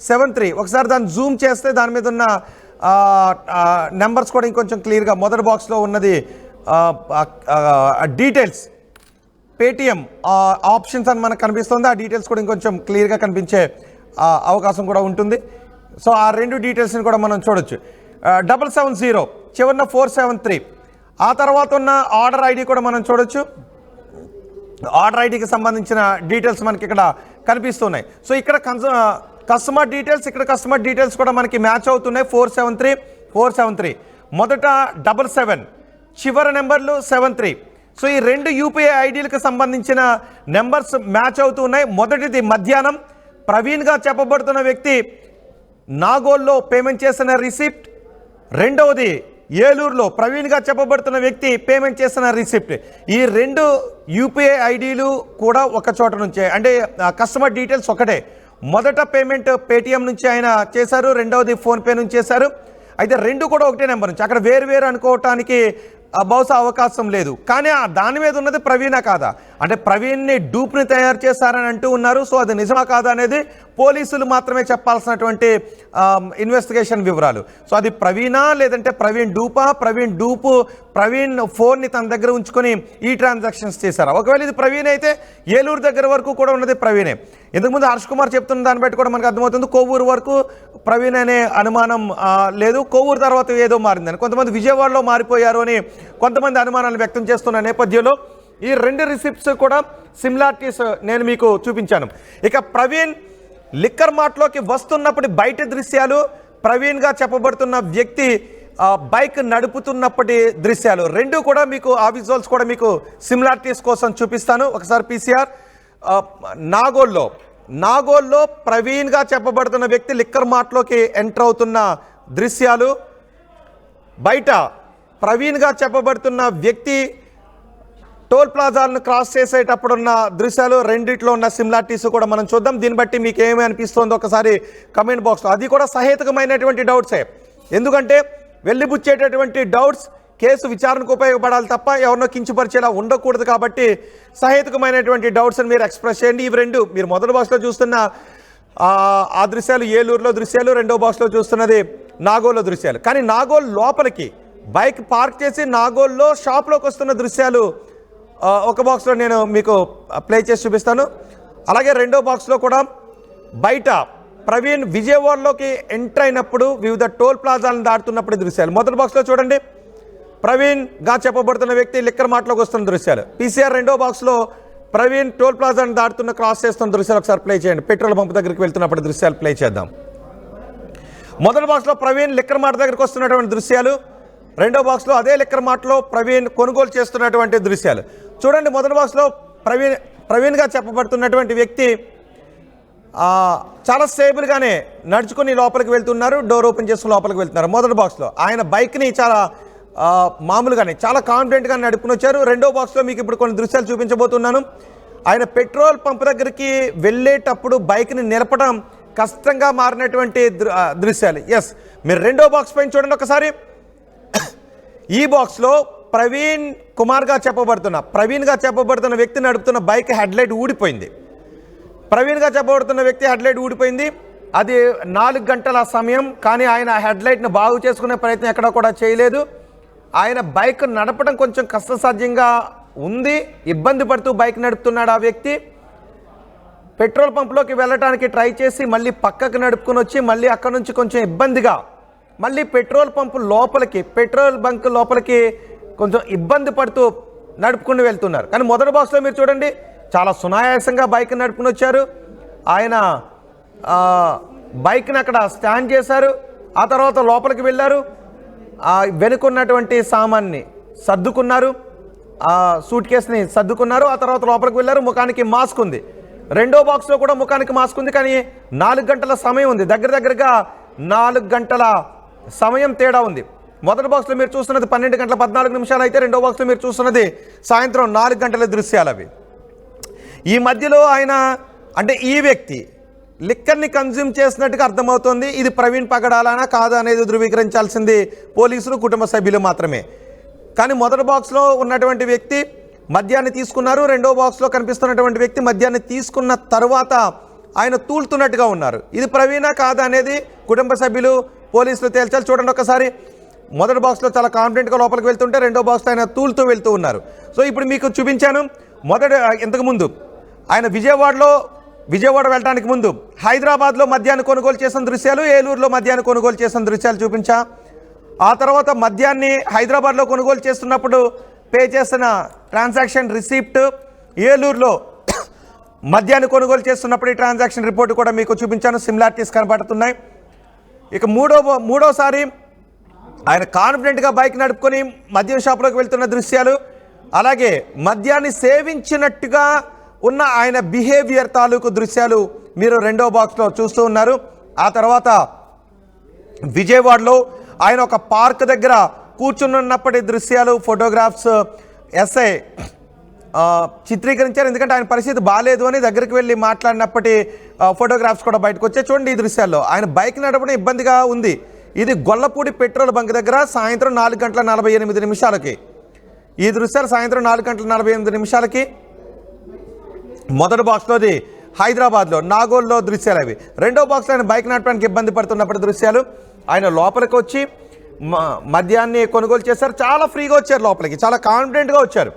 73. ఒకసారి దాన్ని జూమ్ చేస్తే దాని మీద ఉన్న నెంబర్స్ కూడా ఇంకొంచెం క్లియర్గా మొదటి బాక్స్లో ఉన్నది డీటెయిల్స్ పేటిఎం ఆప్షన్స్ అని మనకు కనిపిస్తుంది. ఆ డీటెయిల్స్ కూడా ఇంకొంచెం క్లియర్గా కనిపించే అవకాశం కూడా ఉంటుంది. సో ఆ 2 డీటెయిల్స్ని కూడా మనం చూడొచ్చు. 770 చివరిన 473. ఆ తర్వాత ఉన్న ఆర్డర్ ఐడి కూడా మనం చూడొచ్చు. ఆర్డర్ ఐడికి సంబంధించిన డీటెయిల్స్ మనకి ఇక్కడ కనిపిస్తున్నాయి. సో ఇక్కడ కస్టమర్ డీటెయిల్స్, ఇక్కడ కస్టమర్ డీటెయిల్స్ కూడా మనకి మ్యాచ్ అవుతున్నాయి. 473 మొదట 77, చివరి నెంబర్లు 73. సో ఈ 2 యూపీఐ ఐడీలకు సంబంధించిన నెంబర్స్ మ్యాచ్ అవుతున్నాయి. మొదటిది మధ్యాహ్నం ప్రవీణ్గా చెప్పబడుతున్న వ్యక్తి నాగోల్లో పేమెంట్ చేసిన రిసిప్ట్, రెండవది ఏలూరులో ప్రవీణ్గా చెప్పబడుతున్న వ్యక్తి పేమెంట్ చేసిన రిసిప్ట్. ఈ 2 యూపీఐ ఐడీలు కూడా ఒక చోట నుంచే, అంటే కస్టమర్ డీటెయిల్స్ ఒకటే. మొదట పేమెంట్ పేటిఎం నుంచి ఆయన చేశారు, రెండవది ఫోన్పే నుంచి చేశారు. అయితే 2 కూడా ఒకటే నెంబర్ నుంచి, అక్కడ వేరు అనుకోవటానికి బహుశా అవకాశం లేదు. కానీ దాని మీద ఉన్నది ప్రవీణా కాదా, అంటే ప్రవీణ్ని డూప్ని తయారు చేశారని అంటూ ఉన్నారు. సో అది నిజమా కాదా అనేది పోలీసులు మాత్రమే చెప్పాల్సినటువంటి ఇన్వెస్టిగేషన్ వివరాలు. సో అది ప్రవీణా లేదంటే ప్రవీణ్ డూపా, ప్రవీణ్ డూపు ప్రవీణ్ ఫోన్ని తన దగ్గర ఉంచుకొని ఈ ట్రాన్సాక్షన్స్ చేశారా? ఒకవేళ ఇది ప్రవీణ్ అయితే ఏలూరు దగ్గర వరకు కూడా ఉన్నది ప్రవీణే. ఇంతకుముందు హర్ష్ కుమార్ చెప్తున్న దాన్ని బట్టి కూడా మనకు అర్థమవుతుంది కొవ్వూరు వరకు ప్రవీణ్ అనే అనుమానం లేదు. కొవ్వూరు తర్వాత ఏదో మారిందని, కొంతమంది విజయవాడలో మారిపోయారు అని కొంతమంది అనుమానాలు వ్యక్తం చేస్తున్న నేపథ్యంలో ఈ 2 రిసిప్ట్స్ కూడా సిమిలారిటీస్ నేను మీకు చూపించాను. ఇక ప్రవీణ్ లిక్కర్ మార్ట్లోకి వస్తున్నప్పుడు బయట దృశ్యాలు, ప్రవీణ్గా చెప్పబడుతున్న వ్యక్తి బైక్ నడుపుతున్నప్పటి దృశ్యాలు 2 కూడా మీకు ఆ విజువల్స్ కూడా మీకు సిమిలారిటీస్ కోసం చూపిస్తాను. ఒకసారి PCR నాగోల్లో ప్రవీణ్గా చెప్పబడుతున్న వ్యక్తి లిక్కర్ మార్ట్లోకి ఎంటర్ అవుతున్న దృశ్యాలు, బయట ప్రవీణ్గా చెప్పబడుతున్న వ్యక్తి టోల్ ప్లాజాలను క్రాస్ చేసేటప్పుడున్న దృశ్యాలు, రెండిట్లో ఉన్న సిమిలారిటీస్ కూడా మనం చూద్దాం. దీన్ని బట్టి మీకు ఏమి అనిపిస్తుందో ఒకసారి కమెంట్ బాక్స్లో. అది కూడా సహేతుకమైనటువంటి డౌట్సే, ఎందుకంటే వెళ్ళిబుచ్చేటటువంటి డౌట్స్ కేసు విచారణకు ఉపయోగపడాలి తప్ప ఎవరినో కించపరిచేలా ఉండకూడదు. కాబట్టి సహేతుకమైనటువంటి డౌట్స్ని మీరు ఎక్స్ప్రెస్ చేయండి. ఇవి 2 మీరు మొదటి బాక్స్లో చూస్తున్న ఆ దృశ్యాలు ఏలూరులో దృశ్యాలు, రెండో బాక్స్లో చూస్తున్నది నాగోల్లో దృశ్యాలు. కానీ నాగోల్ లోపలికి బైక్ పార్క్ చేసి నాగోల్లో షాప్లోకి వస్తున్న దృశ్యాలు ఒక బాక్స్లో నేను మీకు ప్లే చేసి చూపిస్తాను. అలాగే రెండో బాక్స్లో కూడా బయట ప్రవీణ్ విజయవాడలోకి ఎంటర్ అయినప్పుడు వివిధ టోల్ ప్లాజాలను దాటుతున్నప్పుడు దృశ్యాలు. మొదటి బాక్స్లో చూడండి, ప్రవీణ్గా చెప్పబడుతున్న వ్యక్తి లిక్కర్ మార్ట్లోకి వస్తున్న దృశ్యాలు. PCR రెండో బాక్స్లో ప్రవీణ్ టోల్ ప్లాజాను దాటుతున్న క్రాస్ చేస్తున్న దృశ్యాలు ఒకసారి ప్లే చేయండి. పెట్రోల్ పంప్ దగ్గరికి వెళ్తున్నప్పుడు దృశ్యాలు ప్లే చేద్దాం. మొదటి బాక్స్లో ప్రవీణ్ లిక్కర్ మార్ట్ దగ్గరికి వస్తున్నటువంటి దృశ్యాలు, రెండో బాక్స్లో అదే లిక్కర్ మార్ట్లో ప్రవీణ్ కొనుగోలు చేస్తున్నటువంటి దృశ్యాలు చూడండి. మొదటి బాక్స్లో ప్రవీణ్గా చెప్పబడుతున్నటువంటి వ్యక్తి చాలా స్టేబుల్గానే నడుచుకుని లోపలికి వెళ్తున్నారు, డోర్ ఓపెన్ చేసుకుని లోపలికి వెళ్తున్నారు. మొదటి బాక్స్లో ఆయన బైక్ని చాలా మామూలుగానే చాలా కాన్ఫిడెంట్గా నడుపుకుని వచ్చారు. రెండో బాక్స్లో మీకు ఇప్పుడు కొన్ని దృశ్యాలు చూపించబోతున్నాను. ఆయన పెట్రోల్ పంప్ దగ్గరికి వెళ్ళేటప్పుడు బైక్ని నిలపడం కష్టంగా మారినటువంటి దృశ్యాలు. ఎస్, మీరు రెండో బాక్స్ పైన చూడండి ఒకసారి. ఈ బాక్స్లో ప్రవీణ్గా చెప్పబడుతున్న వ్యక్తి నడుపుతున్న బైక్ హెడ్లైట్ ఊడిపోయింది. ప్రవీణ్గా చెప్పబడుతున్న వ్యక్తి హెడ్లైట్ ఊడిపోయింది. అది 4 గంటల సమయం. కానీ ఆయన హెడ్లైట్ను బాగు చేసుకునే ప్రయత్నం ఎక్కడ కూడా చేయలేదు. ఆయన బైక్ నడపడం కొంచెం కష్టసాధ్యంగా ఉంది, ఇబ్బంది పడుతూ బైక్ నడుపుతున్నాడు ఆ వ్యక్తి. పెట్రోల్ పంప్లోకి వెళ్ళడానికి ట్రై చేసి మళ్ళీ పక్కకు నడుపుకొని వచ్చి మళ్ళీ అక్కడ నుంచి కొంచెం ఇబ్బందిగా మళ్ళీ పెట్రోల్ పంపు లోపలికి, పెట్రోల్ బంక్ లోపలికి కొంచెం ఇబ్బంది పడుతూ నడుపుకుని వెళ్తున్నారు. కానీ మొదటి బాక్స్లో మీరు చూడండి, చాలా సునాయాసంగా బైక్ నడుపుకుని వచ్చారు. ఆయన బైక్ని అక్కడ స్టాండ్ చేశారు. ఆ తర్వాత లోపలికి వెళ్ళారు. వెనుకున్నటువంటి సామాన్ని సర్దుకున్నారు, సూట్ కేసుని సర్దుకున్నారు. ఆ తర్వాత లోపలికి వెళ్ళారు. ముఖానికి మాస్క్ ఉంది. రెండో బాక్స్లో కూడా ముఖానికి మాస్క్ ఉంది. కానీ 4 గంటల సమయం ఉంది, దగ్గరగా 4 గంటల సమయం తేడా ఉంది. మొదటి బాక్స్లో మీరు చూస్తున్నది 12 గంటల 14 నిమిషాలు అయితే రెండో బాక్స్లో మీరు చూస్తున్నది సాయంత్రం 4 గంటల దృశ్యాలు అవి. ఈ మధ్యలో ఆయన అంటే ఈ వ్యక్తి లిక్కర్ని కన్జ్యూమ్ చేసినట్టుగా అర్థమవుతోంది. ఇది ప్రవీణ్ పగడాలనా కాదా అనేది ధృవీకరించాల్సింది పోలీసులు, కుటుంబ సభ్యులు మాత్రమే. కానీ మొదటి బాక్స్లో ఉన్నటువంటి వ్యక్తి మద్యాన్ని తీసుకున్నారు. రెండో బాక్స్లో కనిపిస్తున్నటువంటి వ్యక్తి మద్యాన్ని తీసుకున్న తర్వాత ఆయన తూలుతున్నట్టుగా ఉన్నారు. ఇది ప్రవీణా కాదా అనేది కుటుంబ సభ్యులు, పోలీసులు తేల్చాలి. చూడండి ఒకసారి, మొదటి బాక్స్లో చాలా కాన్ఫిడెంట్గా లోపలికి వెళ్తుంటే రెండో బాక్స్లో ఆయన తూలుతూ వెళ్తూ ఉన్నారు. సో ఇప్పుడు మీకు చూపించాను. ఇంతకుముందు ఆయన విజయవాడ వెళ్ళడానికి ముందు హైదరాబాద్లో మద్యాన్ని కొనుగోలు చేసిన దృశ్యాలు, ఏలూరులో మద్యాన్ని కొనుగోలు చేసిన దృశ్యాలు చూపించా. ఆ తర్వాత మద్యాన్ని హైదరాబాద్లో కొనుగోలు చేస్తున్నప్పుడు పే చేసిన ట్రాన్సాక్షన్ రిసిప్ట్, ఏలూరులో మద్యాన్ని కొనుగోలు చేస్తున్నప్పుడు ఈ ట్రాన్సాక్షన్ రిపోర్ట్ కూడా మీకు చూపించాను. సిమిలారిటీస్ కనబడుతున్నాయి. ఇక మూడోసారి ఆయన కాన్ఫిడెంట్గా బైక్ నడుపుకొని మద్యం షాపులోకి వెళ్తున్న దృశ్యాలు, అలాగే మద్యాన్ని సేవించినట్టుగా ఉన్న ఆయన బిహేవియర్ తాలూకు దృశ్యాలు మీరు రెండో బాక్స్లో చూస్తూ ఉన్నారు. ఆ తర్వాత విజయవాడలో ఆయన ఒక పార్క్ దగ్గర కూర్చున్నప్పటి దృశ్యాలు, ఫోటోగ్రాఫ్స్ ఎస్ఐ చిత్రీకరించారు. ఎందుకంటే ఆయన పరిస్థితి బాగాలేదు అని దగ్గరికి వెళ్ళి మాట్లాడినప్పటి ఫోటోగ్రాఫ్స్ కూడా బయటకు వచ్చాయి. చూడండి, ఈ దృశ్యాల్లో ఆయన బైక్ నడపడం ఇబ్బందిగా ఉంది. ఇది గొల్లపూడి పెట్రోల్ బంక్ దగ్గర సాయంత్రం 4 గంటల 48 నిమిషాలకి. ఈ దృశ్యాలు సాయంత్రం 4 గంటల 48 నిమిషాలకి. మొదటి బాక్స్లోది హైదరాబాద్లో నాగోల్లో దృశ్యాలు అవి. రెండో బాక్స్లో ఆయన బైక్ నడపడానికి ఇబ్బంది పడుతున్నప్పటి దృశ్యాలు. ఆయన లోపలికి వచ్చి మద్యాన్ని కొనుగోలు చేశారు. చాలా ఫ్రీగా వచ్చారు లోపలికి, చాలా కాన్ఫిడెంట్గా వచ్చారు.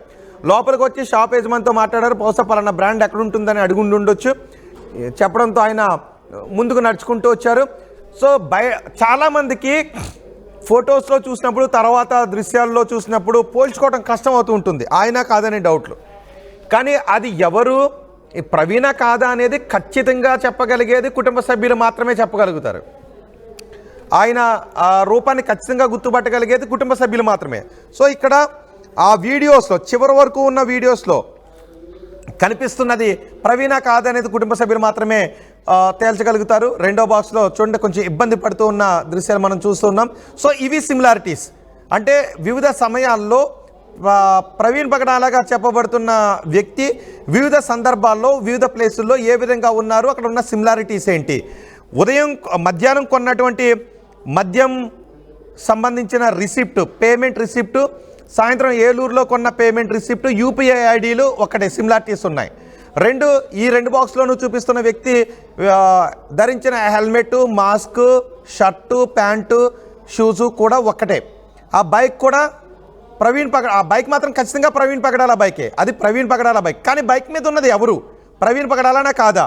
లోపలికి వచ్చి షాప్ యజమానితో మాట్లాడారు. బహుశా పలానా బ్రాండ్ ఎక్కడ ఉంటుందని అడుగుండొచ్చు. చెప్పడంతో ఆయన ముందుకు నడుచుకుంటూ వచ్చారు. సో చాలామందికి ఫొటోస్లో చూసినప్పుడు, తర్వాత దృశ్యాల్లో చూసినప్పుడు పోల్చుకోవడం కష్టం అవుతూ ఉంటుంది, ఆయన కాదనే డౌట్లు. కానీ అది ఎవరు ప్రవీణ కాదా అనేది ఖచ్చితంగా చెప్పగలిగేది కుటుంబ సభ్యులు మాత్రమే చెప్పగలుగుతారు. ఆయన ఆ రూపాన్ని ఖచ్చితంగా గుర్తుపట్టగలిగేది కుటుంబ సభ్యులు మాత్రమే. సో ఇక్కడ ఆ వీడియోస్లో, చివరి వరకు ఉన్న వీడియోస్లో కనిపిస్తున్నది ప్రవీణ కాదనేది కుటుంబ సభ్యులు మాత్రమే తేల్చగలుగుతారు. రెండో బాక్స్లో చూడండి, కొంచెం ఇబ్బంది పడుతూ ఉన్న దృశ్యాలు మనం చూస్తున్నాం. సో ఇవి సిమిలారిటీస్. అంటే వివిధ సమయాల్లో ప్రవీణ్ పగడాలగా చెప్పబడుతున్న వ్యక్తి వివిధ సందర్భాల్లో, వివిధ ప్లేసుల్లో ఏ విధంగా ఉన్నారు, అక్కడ ఉన్న సిమిలారిటీస్ ఏంటి. మధ్యాహ్నం కొన్నటువంటి మద్యం సంబంధించిన రిసిప్ట్, పేమెంట్ రిసిప్ట్, సాయంత్రం ఏలూరులో కొన్న పేమెంట్ రిసిప్ట్, యూపీఐ ఐడీలు ఒకటే, సిమిలారిటీస్ ఉన్నాయి. ఈ రెండు బాక్స్లోనూ చూపిస్తున్న వ్యక్తి ధరించిన helmet, mask, shirt, pant, shoes కూడా ఒక్కటే. ఆ బైక్ కూడా ఆ బైక్ మాత్రం ఖచ్చితంగా ప్రవీణ్ పగడాల బైకే, అది ప్రవీణ్ పగడాల బైక్. కానీ బైక్ మీద ఉన్నది ఎవరు, ప్రవీణ్ పగడాలనా కాదా?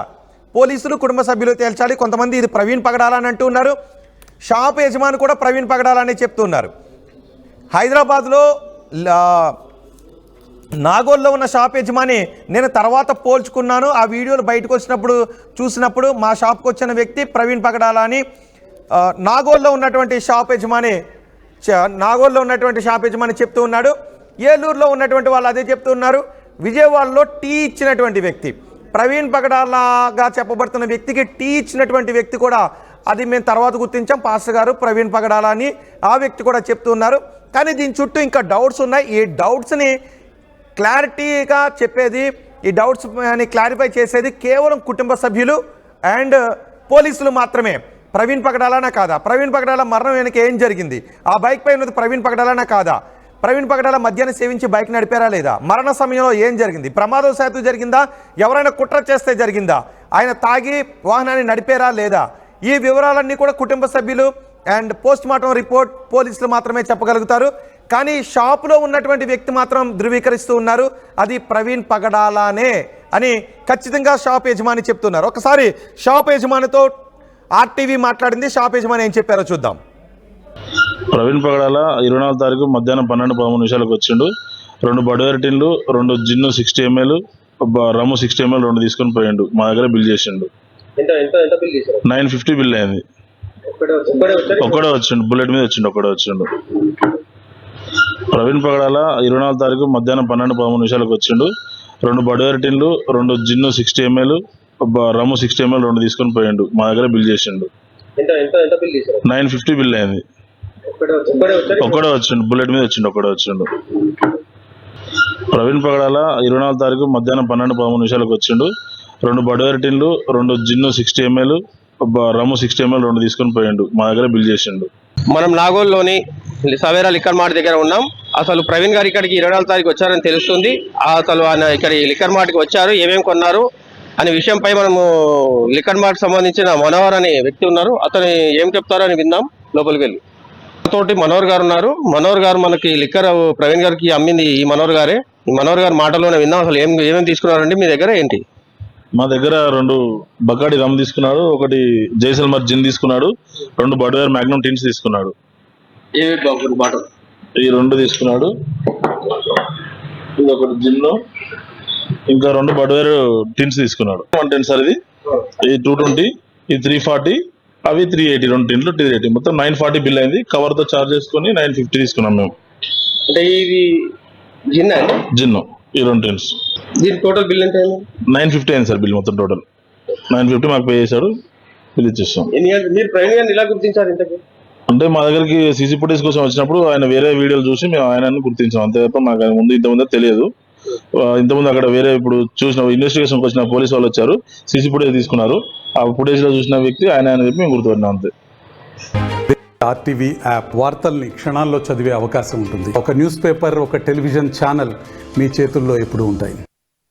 పోలీసులు, కుటుంబ సభ్యులు తేల్చాలి. కొంతమంది ఇది ప్రవీణ్ పగడాలని అంటూ ఉన్నారు. షాప్ యజమాని కూడా ప్రవీణ్ పగడాలని చెప్తున్నారు. హైదరాబాద్లో నాగోల్లో ఉన్న షాప్ యజమాని నేను తర్వాత పోల్చుకున్నాను, ఆ వీడియోలు బయటకు వచ్చినప్పుడు చూసినప్పుడు మా షాప్కి వచ్చిన వ్యక్తి ప్రవీణ్ పగడాల అని నాగోల్లో ఉన్నటువంటి షాప్ యజమాని చెప్తూ ఉన్నాడు. ఏలూరులో ఉన్నటువంటి వాళ్ళు అదే చెప్తూ ఉన్నారు. విజయవాడలో టీ ఇచ్చినటువంటి వ్యక్తి, ప్రవీణ్ పగడాలాగా చెప్పబడుతున్న వ్యక్తికి టీ ఇచ్చినటువంటి వ్యక్తి కూడా అది మేము తర్వాత గుర్తించాం పాస్టర్ గారు ప్రవీణ్ పగడాల అని ఆ వ్యక్తి కూడా చెప్తూ ఉన్నారు. కానీ దీని చుట్టూ ఇంకా డౌట్స్ ఉన్నాయి. ఈ డౌట్స్ని క్లారిటీగా చెప్పేది, ఈ డౌట్స్ అని క్లారిఫై చేసేది కేవలం కుటుంబ సభ్యులు అండ్ పోలీసులు మాత్రమే. ప్రవీణ్ పగడాలనా కాదా, ప్రవీణ్ పగడాల మరణం వెనక ఏం జరిగింది, ఆ బైక్ పై ఉన్నది ప్రవీణ్ పగడాలనా కాదా, ప్రవీణ్ పగడాల మద్యాన్ని సేవించి బైక్ నడిపారా లేదా, మరణ సమయంలో ఏం జరిగింది, ప్రమాదవశాత్తు జరిగిందా, ఎవరైనా కుట్ర చేస్తే జరిగిందా, ఆయన తాగి వాహనాన్ని నడిపారా లేదా, ఈ వివరాలన్నీ కూడా కుటుంబ సభ్యులు అండ్ పోస్ట్ మార్టం రిపోర్ట్ పోలీసులు మాత్రమే చెప్పగలుగుతారు. కానీ షాపులో ఉన్నటువంటి వ్యక్తి మాత్రం ధృవీకరిస్తూ ఉన్నారు అది ప్రవీణ్ పగడాలానే అని ఖచ్చితంగా షాప్ యజమాని చెప్తున్నారు. ఒకసారి షాప్ యజమానితో ఆర్టీవీ మాట్లాడింది. షాప్ యజమాని ఏం చెప్పారో చూద్దాం. ప్రవీణ్ పగడాల 24 తారీఖు మధ్యాహ్నం 12:13 వచ్చిండు. 2 బడ్వేర్ టిన్లు, 2 జిన్ను 60 ml, రమ్ము 60 ml 2 తీసుకొని పోయిండు. మా దగ్గర బిల్ చేసిండు. 950 బిల్ అయింది. ఒక్కడే వచ్చిండు, బుల్లెట్ మీద వచ్చిండు, ఒక్కడే వచ్చిండు. ప్రవీణ్ పగడాల 24 తారీఖు మధ్యాహ్నం 12:13 వచ్చిండు. 2 బడ్వేర్ టిన్లు, 2 జిన్ను 60 ml, రమ్ము 60 ml 2 తీసుకొని పోయిండు. మా దగ్గర బిల్ చేసిండు. 950 బిల్ అయింది. ఒక్కడే వచ్చిండు, బుల్లెట్ మీద వచ్చిండు, ఒక్కడే వచ్చిండు. ప్రవీణ్ పగడాల 24 తారీఖు మధ్యాహ్నం 12:13 వచ్చిండు. 2 బడ్వేర్ టిన్లు, 2 జిన్ను 60 ml, రమ్ము 60 ml 2 తీసుకొని పోయిండు. మా దగ్గర బిల్ చేసిండు. మనం నాగోల్లోని సవేరా లిక్కర్ మార్ట్ దగ్గర ఉన్నాం. అసలు ప్రవీణ్ గారు ఇక్కడికి 24 తారీఖు వచ్చారని తెలుస్తుంది. అసలు ఆయన ఇక్కడ లిక్కర్ మార్ట్కి వచ్చారు, ఏమేమి కొన్నారు అనే విషయంపై మనము లిక్కర్ మార్ట్ సంబంధించిన మనోహర్ అనే వ్యక్తి ఉన్నారు. అతను ఏం చెప్తారో అని విందాం. లోపలికి వెళ్ళి తోటి మనోహర్ గారు ఉన్నారు. మనోహర్ గారు మనకి లిక్కర్ ప్రవీణ్ గారికి అమ్మింది ఈ మనోహర్ గారే. ఈ మనోహర్ గారి మాటలోనే విందాం. అసలు ఏమేమి తీసుకున్నారండి మీ దగ్గర, ఏంటి? మా దగ్గర 2 బకాడి రమ్ తీసుకున్నాడు, 1 జైసల్మర్ జిన్ తీసుకున్నాడు, 2 బడ్వేర్ మ్యాగ్నమ్ టిన్స్ తీసుకున్నాడు. ఈ 2 తీసుకున్నాడు. ఇది 1 జిన్ను, ఇంకా 2 బడ్వేర్ టిన్స్ తీసుకున్నాడు. 110 సార్ ఇది. ఇది 220, ఇది 340, అవి 380, 2 టిన్లు 380, మొత్తం 940 బిల్ అయింది. కవర్ తో చార్జ్ చేసుకుని 950 తీసుకున్నాం మేము. అంటే ఇది జిన్ను ఈ 2 టిన్స్. దీని టోటల్ బిల్ ఎంత అయింది? 950 అయింది సార్ బిల్ మొత్తం టోటల్. 950 మాకు పే చేశాడు, బిల్ ఇచ్చేస్తాం. మీరు ప్రవీణ్ గారిని ఇలా గుర్తించారు ఇంతకీ? అంటే మా దగ్గరికి సీసీ ఫుటేజ్ కోసం వచ్చినప్పుడు ఆయన వేరే వీడియోలు చూసి మేము ఆయనను గుర్తించాం. అంతే తప్ప మాకు ఆయన ఇంతకుముందే తెలియదు. ఇంతకుముందు అక్కడ వేరే ఇప్పుడు చూసిన ఇన్వెస్టిగేషన్కి వచ్చిన పోలీసు వాళ్ళు వచ్చారు, సీసీ ఫుటేజ్ తీసుకున్నారు. ఆ ఫుటేజ్ లో చూసిన వ్యక్తి ఆయన అని చెప్పి మేము గుర్తుపడినాం అంతే. ఆర్టీవీ యాప్ వార్తల్ని క్షణాల్లో చదివే అవకాశం ఉంటుంది. ఒక న్యూస్ పేపర్, ఒక టెలివిజన్ ఛానల్ మీ చేతుల్లో ఎప్పుడూ ఉంటాయి.